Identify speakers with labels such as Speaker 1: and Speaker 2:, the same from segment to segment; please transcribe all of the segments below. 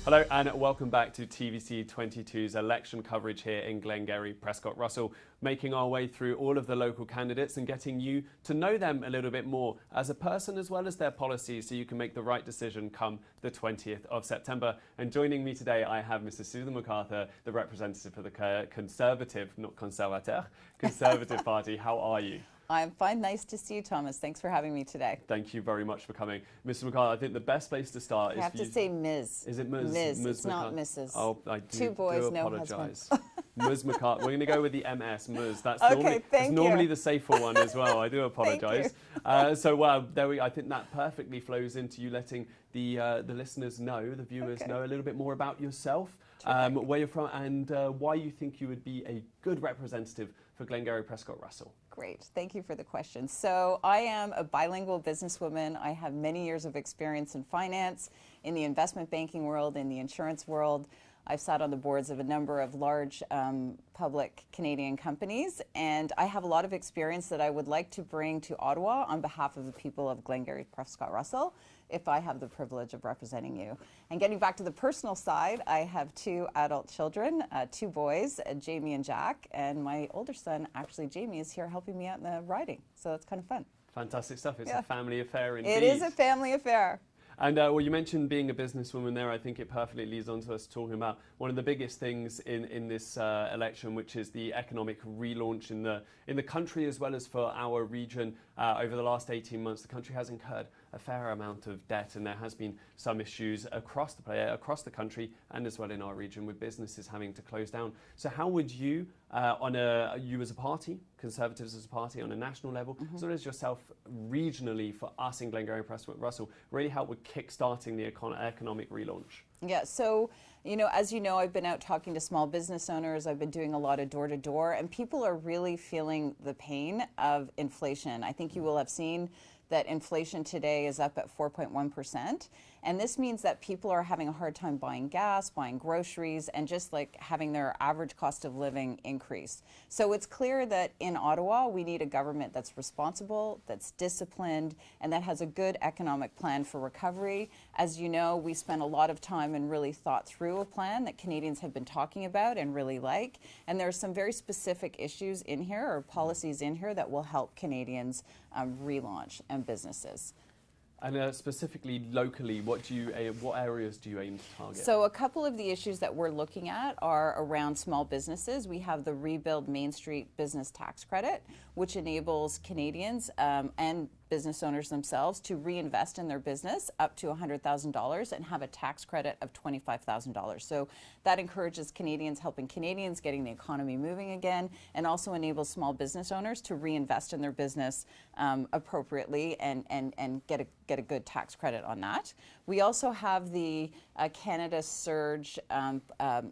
Speaker 1: Hello and welcome back to TVC 22's election coverage here in Glengarry-Prescott-Russell, making our way through all of the local candidates and getting you to know them a little bit more as a person as well as their policies so you can make the right decision come the 20th of September. And joining me today I have Mrs. Susan McArthur, the representative for the Conservative, not Conservateur, Conservative Party. How are you?
Speaker 2: I'm fine. Nice to see you, Thomas. Thanks for having me today.
Speaker 1: Thank you very much for coming. Mr. McArthur, I think the best place to start
Speaker 2: You
Speaker 1: is
Speaker 2: have to say Ms.
Speaker 1: Is it Ms?
Speaker 2: Ms.
Speaker 1: Ms.
Speaker 2: It's not Mrs.
Speaker 1: Oh, I do,
Speaker 2: Two boys,
Speaker 1: do
Speaker 2: no
Speaker 1: apologise.
Speaker 2: husband.
Speaker 1: Ms. McArthur. We're going to go with the MS, Ms. That's
Speaker 2: Okay,
Speaker 1: normally the safer one as well. I do apologise. I think that perfectly flows into you letting the listeners know, the viewers know a little bit more about yourself, where you're from, and why you think you would be a good representative for Glengarry-Prescott-Russell.
Speaker 2: Great. Thank you for the question. So I am a bilingual businesswoman. I have many years of experience in finance, in the investment banking world, in the insurance world. I've sat on the boards of a number of large public Canadian companies, and I have a lot of experience that I would like to bring to Ottawa on behalf of the people of Glengarry-Prescott-Russell, if I have the privilege of representing you. And getting back to the personal side, I have two adult children, two boys, Jamie and Jack, and my older son, actually Jamie, is here helping me out in the riding, so it's kind of fun.
Speaker 1: Fantastic stuff. It's a family affair indeed.
Speaker 2: It is a family affair.
Speaker 1: And well, you mentioned being a businesswoman there. I think it perfectly leads on to us talking about one of the biggest things in this election, which is the economic relaunch in the country as well as for our region. Over the last 18 months, the country has incurred a fair amount of debt, and there has been some issues across the country and as well in our region with businesses having to close down. So how would you, you as a party, Conservatives as a party on a national level, as well as yourself regionally for us in Glengarry-Prescott-Russell, really help with kick-starting the economic relaunch?
Speaker 2: Yeah, so, as you know, I've been out talking to small business owners. I've been doing a lot of door-to-door, and people are really feeling the pain of inflation. I think you will have seen that inflation today is up at 4.1%. And this means that people are having a hard time buying gas, buying groceries, and just like having their average cost of living increase. So it's clear that in Ottawa, we need a government that's responsible, that's disciplined, and that has a good economic plan for recovery. As you know, we spent a lot of time and really thought through a plan that Canadians have been talking about and really like. And there are some very specific issues in here or policies in here that will help Canadians relaunch and businesses.
Speaker 1: And specifically locally, what areas do you aim to target?
Speaker 2: So a couple of the issues that we're looking at are around small businesses. We have the Rebuild Main Street Business Tax Credit, which enables Canadians and business owners themselves to reinvest in their business up to $100,000 and have a tax credit of $25,000. So that encourages Canadians, helping Canadians, getting the economy moving again, and also enables small business owners to reinvest in their business appropriately and get a good tax credit on that. We also have the Canada Surge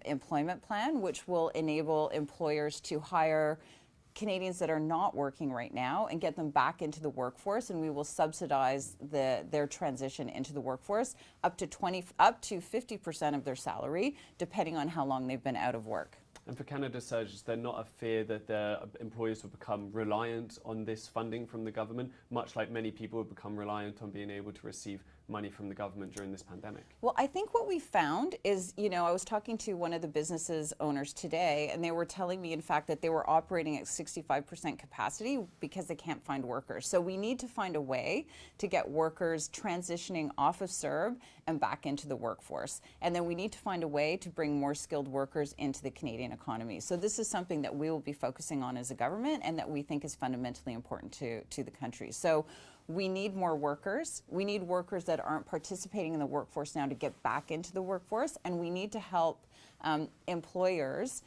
Speaker 2: employment plan, which will enable employers to hire Canadians that are not working right now and get them back into the workforce, and we will subsidize their transition into the workforce up to 50% of their salary, depending on how long they've been out of work.
Speaker 1: And for Canada Surge, is there not a fear that their employers will become reliant on this funding from the government, much like many people have become reliant on being able to receive money from the government during this pandemic?
Speaker 2: Well, I think what we found is, I was talking to one of the businesses owners today, and they were telling me, in fact, that they were operating at 65% capacity because they can't find workers. So we need to find a way to get workers transitioning off of CERB and back into the workforce. And then we need to find a way to bring more skilled workers into the Canadian economy. So this is something that we will be focusing on as a government and that we think is fundamentally important to the country. So we need more workers. We need workers that aren't participating in the workforce now to get back into the workforce, and we need to help employers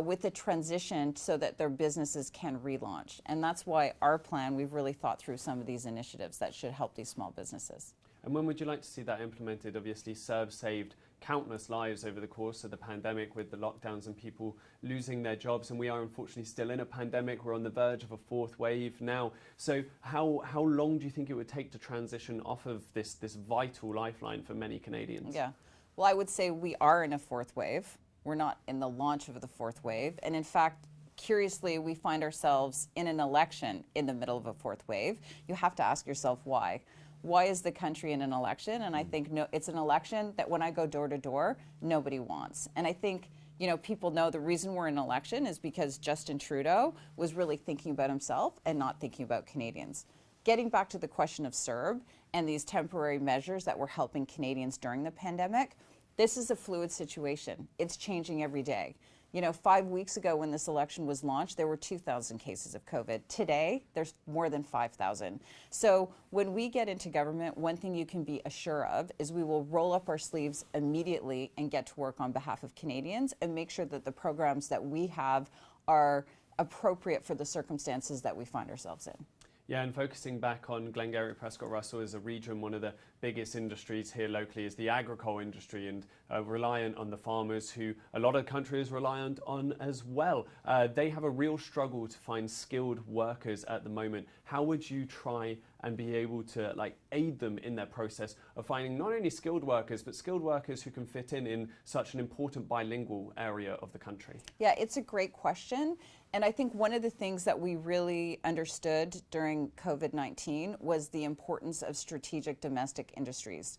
Speaker 2: with the transition so that their businesses can relaunch. And that's why our plan, we've really thought through some of these initiatives that should help these small businesses.
Speaker 1: And when would you like to see that implemented? Obviously, CERB saved countless lives over the course of the pandemic with the lockdowns and people losing their jobs, and we are unfortunately still in a pandemic. We're on the verge of a fourth wave now. So how long do you think it would take to transition off of this vital lifeline for many Canadians?
Speaker 2: Yeah, well, I would say we are in a fourth wave. We're not in the launch of the fourth wave, and in fact, curiously, we find ourselves in an election in the middle of a fourth wave. You have to ask yourself why. why is the country in an election? And I think no, it's an election that when I go door to door, nobody wants. And I think, you know, people know the reason we're in an election is because Justin Trudeau was really thinking about himself and not thinking about Canadians. Getting back to the question of CERB and these temporary measures that were helping Canadians during the pandemic, this is a fluid situation. It's changing every day. You know, 5 weeks ago when this election was launched, there were 2,000 cases of COVID. Today, there's more than 5,000. So when we get into government, one thing you can be assured of is we will roll up our sleeves immediately and get to work on behalf of Canadians and make sure that the programs that we have are appropriate for the circumstances that we find ourselves in.
Speaker 1: Yeah, and focusing back on Glengarry-Prescott-Russell as a region, one of the biggest industries here locally is the agricole industry, and reliant on the farmers who a lot of the country is reliant on as well. They have a real struggle to find skilled workers at the moment. How would you try and be able to aid them in their process of finding not only skilled workers, but skilled workers who can fit in such an important bilingual area of the country?
Speaker 2: Yeah, it's a great question. And I think one of the things that we really understood during COVID-19 was the importance of strategic domestic industries.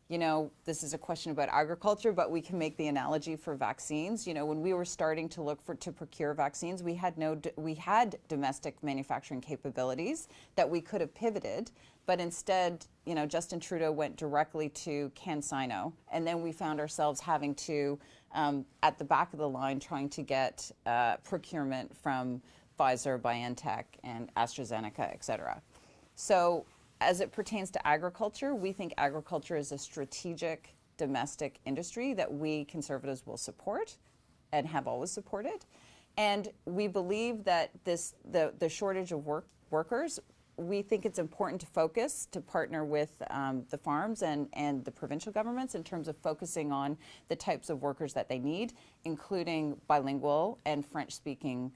Speaker 2: You know, this is a question about agriculture, but we can make the analogy for vaccines. You know, when we were starting to look to procure vaccines, we had domestic manufacturing capabilities that we could have pivoted, but instead, you know, Justin Trudeau went directly to CanSino, and then we found ourselves having to, at the back of the line, trying to get procurement from Pfizer, BioNTech, and AstraZeneca, et cetera. So as it pertains to agriculture, we think agriculture is a strategic domestic industry that we Conservatives will support and have always supported. And we believe that the shortage of workers, we think it's important to focus, to partner with the farms and the provincial governments in terms of focusing on the types of workers that they need, including bilingual and French-speaking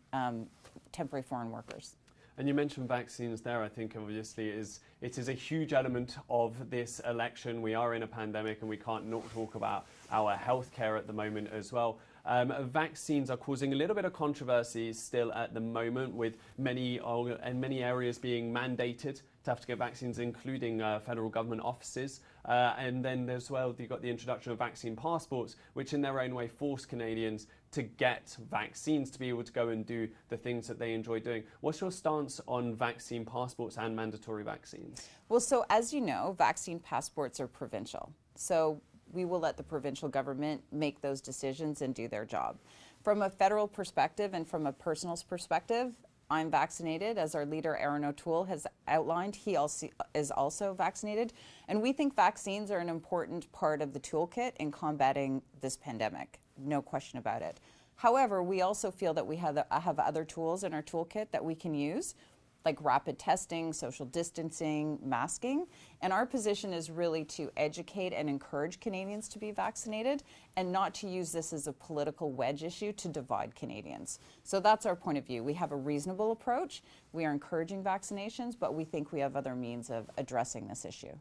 Speaker 2: temporary foreign workers.
Speaker 1: And you mentioned vaccines there. I think obviously it is a huge element of this election. We are in a pandemic and we can't not talk about our healthcare at the moment as well. Vaccines are causing a little bit of controversy still at the moment, with many areas being mandated to have to get vaccines, including federal government offices. And then as well, you've got the introduction of vaccine passports, which in their own way force Canadians to get vaccines to be able to go and do the things that they enjoy doing. What's your stance on vaccine passports and mandatory vaccines?
Speaker 2: Well, so as you know, vaccine passports are provincial. So we will let the provincial government make those decisions and do their job. From a federal perspective and from a personal perspective, I'm vaccinated. As our leader, Aaron O'Toole, has outlined, he also is also vaccinated. And we think vaccines are an important part of the toolkit in combating this pandemic. No question about it. However, we also feel that we have other tools in our toolkit that we can use, like rapid testing, social distancing, masking. And our position is really to educate and encourage Canadians to be vaccinated and not to use this as a political wedge issue to divide Canadians. So that's our point of view. We have a reasonable approach. We are encouraging vaccinations, but we think we have other means of addressing this issue.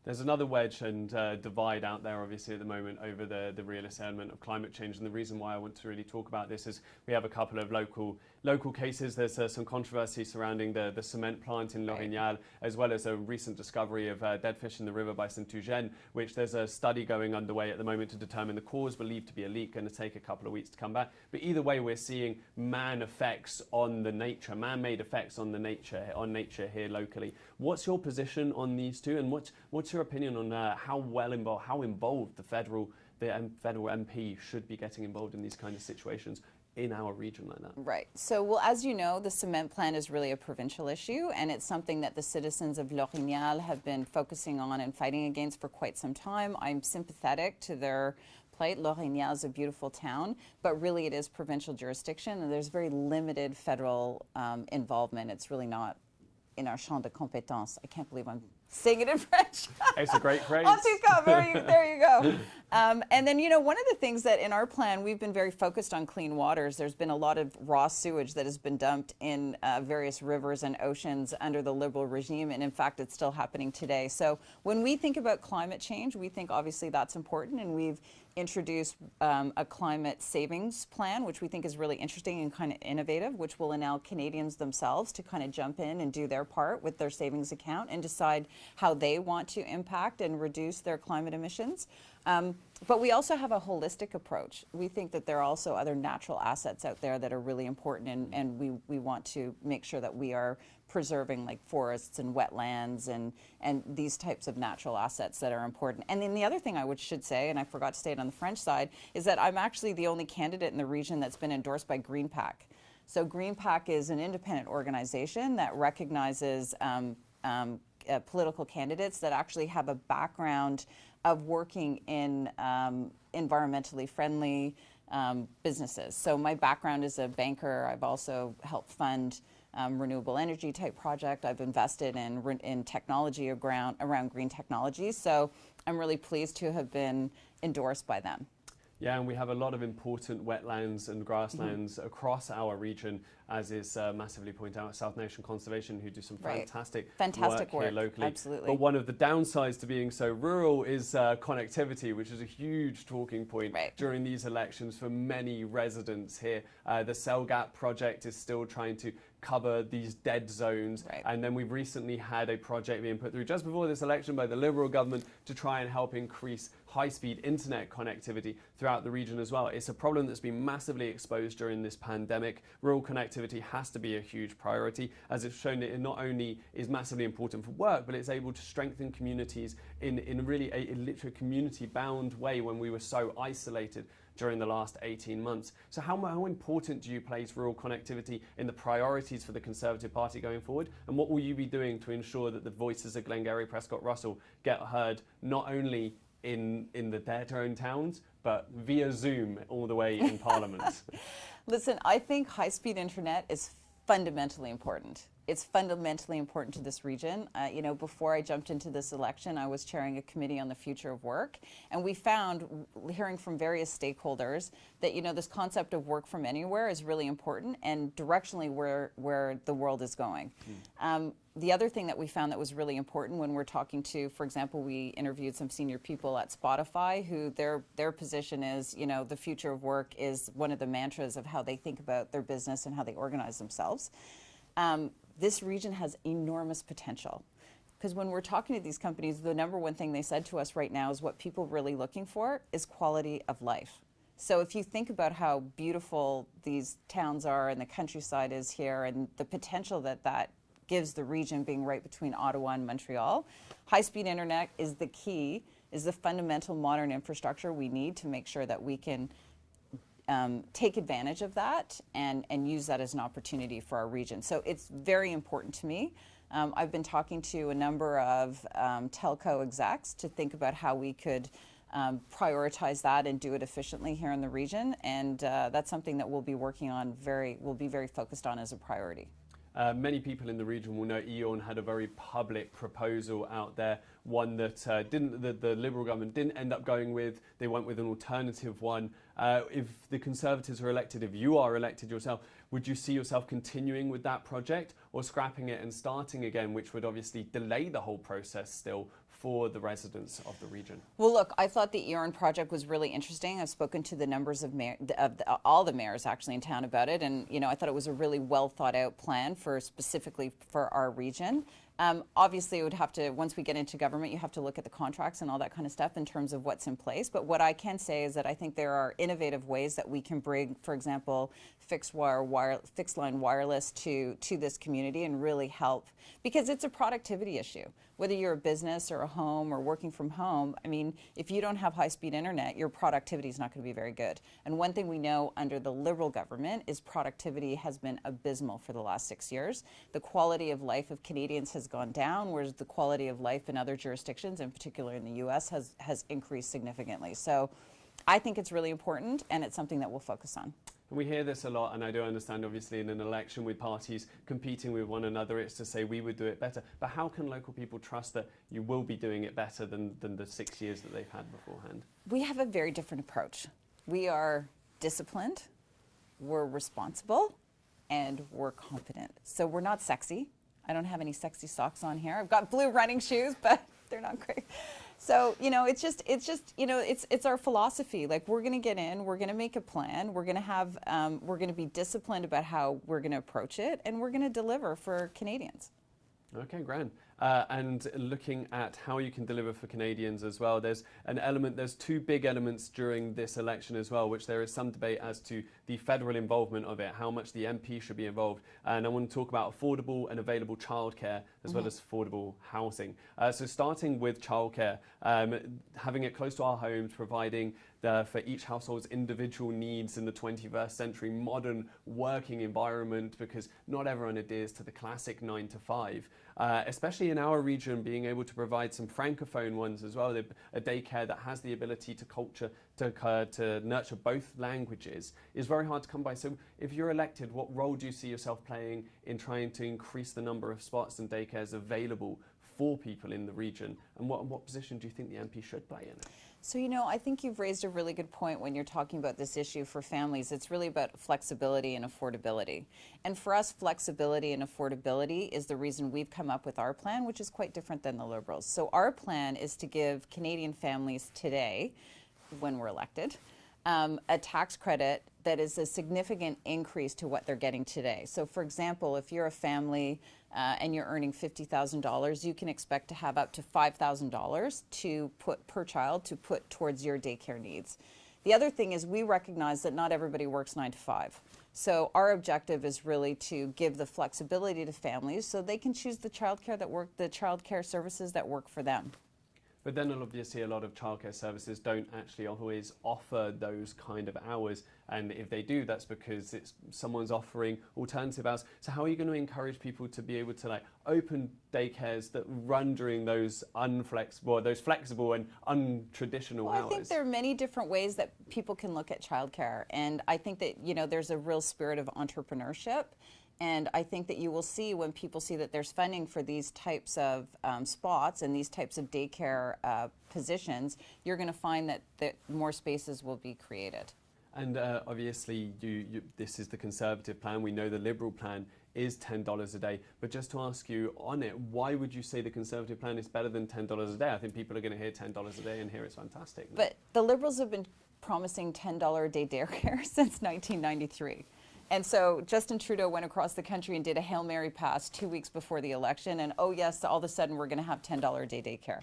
Speaker 1: There's another wedge and divide out there, obviously, at the moment over the realist element of climate change. And the reason why I want to really talk about this is we have a couple of local cases. There's some controversy surrounding the cement plant in L'Orignal, as well as a recent discovery of dead fish in the river by Saint-Eugène, which there's a study going underway at the moment to determine the cause, believed to be a leak, going to take a couple of weeks to come back. But either way, we're seeing man-made effects on nature here locally. What's your position on these two, and what's your opinion on how involved the federal MP should be getting involved in these kind of situations in our region like that?
Speaker 2: Right. So, well, as you know, the cement plant is really a provincial issue, and it's something that the citizens of L'Orignal have been focusing on and fighting against for quite some time. I'm sympathetic to their plight. L'Orignal is a beautiful town, but really it is provincial jurisdiction, and there's very limited federal involvement. It's really not in our champ de compétence. I can't believe I'm saying it in French.
Speaker 1: It's a great phrase.
Speaker 2: En tout cas, there you go. And then, one of the things that in our plan, we've been very focused on clean waters. There's been a lot of raw sewage that has been dumped in various rivers and oceans under the Liberal regime. And in fact, it's still happening today. So when we think about climate change, we think obviously that's important. And we've introduced a climate savings plan, which we think is really interesting and kind of innovative, which will allow Canadians themselves to kind of jump in and do their part with their savings account and decide how they want to impact and reduce their climate emissions. But we also have a holistic approach. We think that there are also other natural assets out there that are really important, and we want to make sure that we are preserving like forests and wetlands and these types of natural assets that are important. And then the other thing should say, and I forgot to state on the French side, is that I'm actually the only candidate in the region that's been endorsed by GreenPAC. So GreenPAC is an independent organization that recognizes political candidates that actually have a background of working in environmentally friendly businesses. So my background is a banker. I've also helped fund renewable energy type project. I've invested in technology around green technologies. So I'm really pleased to have been endorsed by them.
Speaker 1: Yeah, and we have a lot of important wetlands and grasslands across our region, as is massively pointed out South Nation Conservation, who do some fantastic work here locally.
Speaker 2: Absolutely.
Speaker 1: But one of the downsides to being so rural is connectivity, which is a huge talking point during these elections for many residents here. The Cell Gap project is still trying to cover these dead zones. And then we've recently had a project being put through just before this election by the Liberal government to try and help increase high-speed internet connectivity throughout the region as well. It's a problem that's been massively exposed during this pandemic. Rural connectivity has to be a huge priority, as it's shown that it not only is massively important for work, but it's able to strengthen communities in really a literally community-bound way when we were so isolated during the last 18 months. So how important do you place rural connectivity in the priorities for the Conservative Party going forward? And what will you be doing to ensure that the voices of Glengarry-Prescott-Russell get heard not only in their own towns, but via Zoom all the way in Parliament?
Speaker 2: Listen, I think high-speed internet is fundamentally important. It's fundamentally important to this region. Before I jumped into this election, I was chairing a committee on the future of work, and we found, hearing from various stakeholders, that this concept of work from anywhere is really important and directionally where the world is going. The other thing that we found that was really important when we're talking to, for example, we interviewed some senior people at Spotify who their position is, the future of work is one of the mantras of how they think about their business and how they organize themselves. This region has enormous potential, because when we're talking to these companies, the number one thing they said to us right now is what people are really looking for is quality of life. So if you think about how beautiful these towns are and the countryside is here and the potential that gives the region being right between Ottawa and Montreal, high-speed internet is the key, is the fundamental modern infrastructure we need to make sure that we can take advantage of that and use that as an opportunity for our region. So it's very important to me. I've been talking to a number of telco execs to think about how we could prioritize that and do it efficiently here in the region. And that's something that we'll be working on we'll be very focused on as a priority.
Speaker 1: Many people in the region will know E.ON had a very public proposal out there, one that the Liberal government didn't end up going with. They went with an alternative one. If the Conservatives are elected, if you are elected yourself, would you see yourself continuing with that project or scrapping it and starting again, which would obviously delay the whole process still for the residents of the region? Well,
Speaker 2: look, I thought the EORN project was really interesting. I've spoken to the numbers of all the mayors actually in town about it, and I thought it was a really well thought out plan specifically for our region. Obviously, it would have to, once we get into government, you have to look at the contracts and all that kind of stuff in terms of what's in place. But what I can say is that I think there are innovative ways that we can bring, for example, fixed line wireless to this community and really help, because it's a productivity issue. Whether you're a business or a home or working from home, I mean, if you don't have high-speed internet, your productivity is not going to be very good. And one thing we know under the Liberal government is productivity has been abysmal for the last 6 years. The quality of life of Canadians has gone down, whereas the quality of life in other jurisdictions, in particular in the U.S., has increased significantly. So I think it's really important, and it's something that we'll focus on.
Speaker 1: And we hear this a lot, and I do understand, obviously, in an election with parties competing with one another, it's to say we would do it better. But how can local people trust that you will be doing it better than the 6 years that they've had beforehand?
Speaker 2: We have a very different approach. We are disciplined, we're responsible, and we're confident. So we're not sexy. I don't have any sexy socks on here. I've got blue running shoes, but they're not great. So, it's our philosophy. Like, we're going to get in, we're going to make a plan, we're going to be disciplined about how we're going to approach it, and we're going to deliver for Canadians.
Speaker 1: Okay, grand. And looking at how you can deliver for Canadians as well, there's two big elements during this election as well, which there is some debate as to the federal involvement of it, how much the MP should be involved. And I want to talk about affordable and available childcare as well as affordable housing. So starting with childcare, having it close to our homes, providing for each household's individual needs in the 21st century modern working environment, because not everyone adheres to the classic 9 to 5. Especially in our region, being able to provide some francophone ones as well, a daycare that has the ability to nurture both languages is very hard to come by. So if you're elected, what role do you see yourself playing in trying to increase the number of spots and daycares available for people in the region? And what position do you think the MP should play in it?
Speaker 2: So, I think you've raised a really good point when you're talking about this issue for families. It's really about flexibility and affordability. And for us, flexibility and affordability is the reason we've come up with our plan, which is quite different than the Liberals. So our plan is to give Canadian families today, when we're elected, a tax credit that is a significant increase to what they're getting today. So, for example, if you're a family and you're earning $50,000, you can expect to have up to $5,000 to put per child to put towards your daycare needs. The other thing is we recognize that not everybody works 9 to 5. So our objective is really to give the flexibility to families so they can choose the childcare services that work for them.
Speaker 1: But then obviously a lot of childcare services don't actually always offer those kind of hours. And if they do, that's because someone's offering alternative hours. So how are you going to encourage people to be able to open daycares that run during those flexible and untraditional hours?
Speaker 2: I think there are many different ways that people can look at childcare. And I think that, there's a real spirit of entrepreneurship. And I think that you will see when people see that there's funding for these types of spots and these types of daycare positions, you're going to find that more spaces will be created.
Speaker 1: And obviously, this is the Conservative plan. We know the Liberal plan is $10 a day. But just to ask you on it, why would you say the Conservative plan is better than $10 a day? I think people are going to hear $10 a day and hear it's fantastic.
Speaker 2: But the Liberals have been promising $10 a day daycare since 1993. And so Justin Trudeau went across the country and did a Hail Mary pass 2 weeks before the election. And oh yes, all of a sudden we're going to have $10 a day daycare.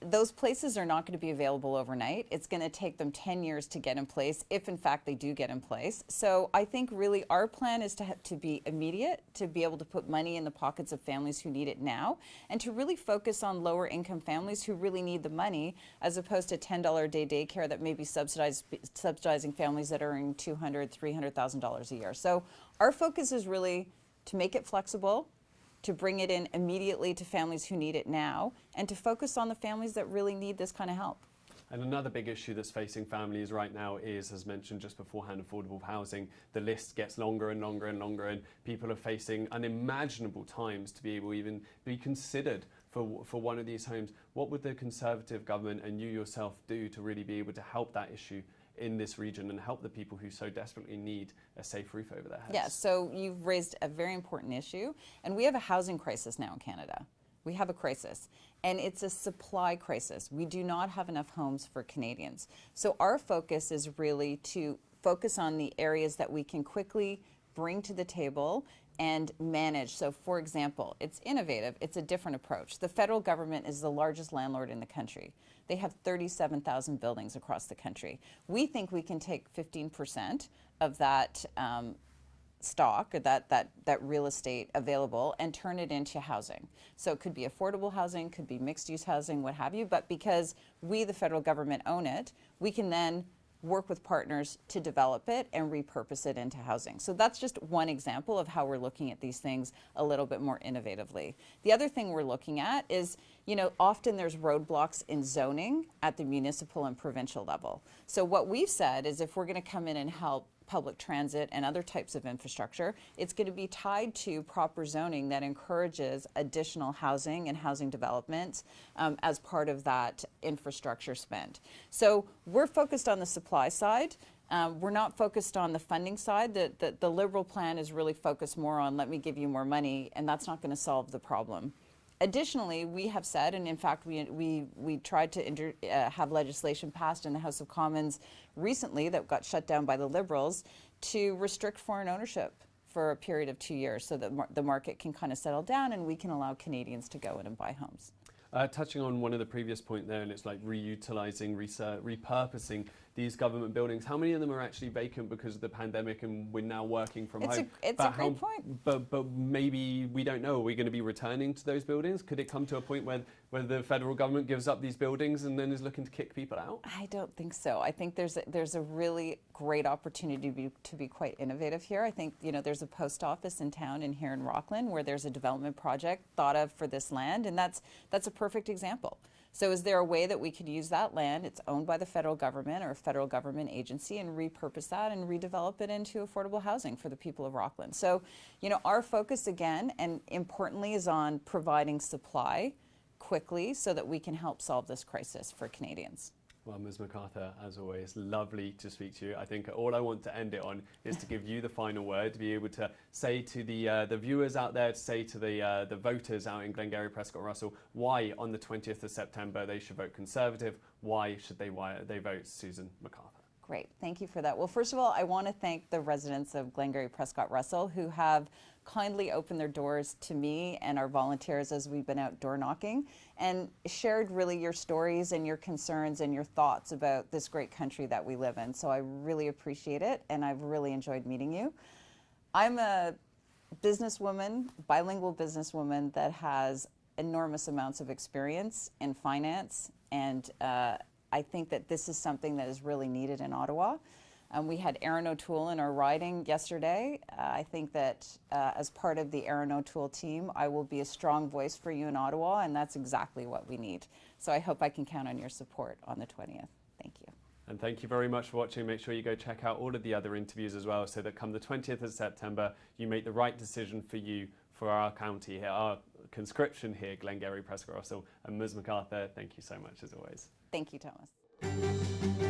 Speaker 2: Those places are not going to be available overnight. It's going to take them 10 years to get in place, if in fact they do get in place. So I think really our plan is to be immediate, to be able to put money in the pockets of families who need it now, and to really focus on lower income families who really need the money, as opposed to $10 a day daycare that may be subsidizing families that are earning $200,000, $300,000 a year. So our focus is really to make it flexible, to bring it in immediately to families who need it now, and to focus on the families that really need this kind of help.
Speaker 1: And another big issue that's facing families right now is, as mentioned just beforehand, affordable housing. The list gets longer and longer and longer, and people are facing unimaginable times to be able to even be considered for one of these homes. What would the Conservative government and you yourself do to really be able to help that issue in this region and help the people who so desperately need a safe roof over their heads?
Speaker 2: Yeah, so you've raised a very important issue, and we have a housing crisis now in Canada. We have a crisis, and it's a supply crisis. We do not have enough homes for Canadians. So our focus is really to focus on the areas that we can quickly bring to the table and manage. So for example, it's innovative, it's a different approach. The federal government is the largest landlord in the country. They have 37,000 buildings across the country. We think we can take 15% of that stock, or that real estate available, and turn it into housing. So it could be affordable housing, could be mixed use housing, what have you, but because we, the federal government, own it, we can then work with partners to develop it and repurpose it into housing. So that's just one example of how we're looking at these things a little bit more innovatively. The other thing we're looking at is, often there's roadblocks in zoning at the municipal and provincial level. So what we've said is if we're going to come in and help public transit and other types of infrastructure, it's going to be tied to proper zoning that encourages additional housing and housing development as part of that infrastructure spend. So we're focused on the supply side. We're not focused on the funding side. The Liberal plan is really focused more on let me give you more money, and that's not going to solve the problem. Additionally, we have said, and in fact, we tried to have legislation passed in the House of Commons recently that got shut down by the Liberals to restrict foreign ownership for a period of 2 years so that the market can kind of settle down and we can allow Canadians to go in and buy homes.
Speaker 1: Touching on one of the previous point there, and it's like reutilizing, repurposing these government buildings. How many of them are actually vacant because of the pandemic and we're now working from home?
Speaker 2: It's a great point.
Speaker 1: But maybe we don't know. Are we going to be returning to those buildings? Could it come to a point where the federal government gives up these buildings and then is looking to kick people out?
Speaker 2: I don't think so. I think there's a really great opportunity to be quite innovative here. I think there's a post office in town here in Rockland where there's a development project thought of for this land, and that's a perfect example. So is there a way that we could use that land, it's owned by the federal government or a federal government agency, and repurpose that and redevelop it into affordable housing for the people of Rockland? So, our focus again, and importantly, is on providing supply quickly so that we can help solve this crisis for Canadians.
Speaker 1: Well, Ms. McArthur, as always, lovely to speak to you. I think all I want to end it on is to give you the final word, to be able to say to the viewers out there, to say to the voters out in Glengarry-Prescott-Russell, why on the 20th of September they should vote Conservative. Why should they vote Susan McArthur?
Speaker 2: Great, thank you for that. Well, first of all, I want to thank the residents of Glengarry-Prescott-Russell who have kindly opened their doors to me and our volunteers as we've been out door knocking and shared really your stories and your concerns and your thoughts about this great country that we live in. So I really appreciate it, and I've really enjoyed meeting you. I'm a businesswoman, bilingual businesswoman that has enormous amounts of experience in finance, and I think that this is something that is really needed in Ottawa. We had Erin O'Toole in our riding yesterday. I think that as part of the Erin O'Toole team, I will be a strong voice for you in Ottawa, and that's exactly what we need. So I hope I can count on your support on the 20th. Thank you.
Speaker 1: And thank you very much for watching. Make sure you go check out all of the other interviews as well, so that come the 20th of September, you make the right decision for you, for our county here, our conscription here, Glengarry-Prescott-Russell. And Ms. McArthur, thank you so much as always.
Speaker 2: Thank you, Thomas.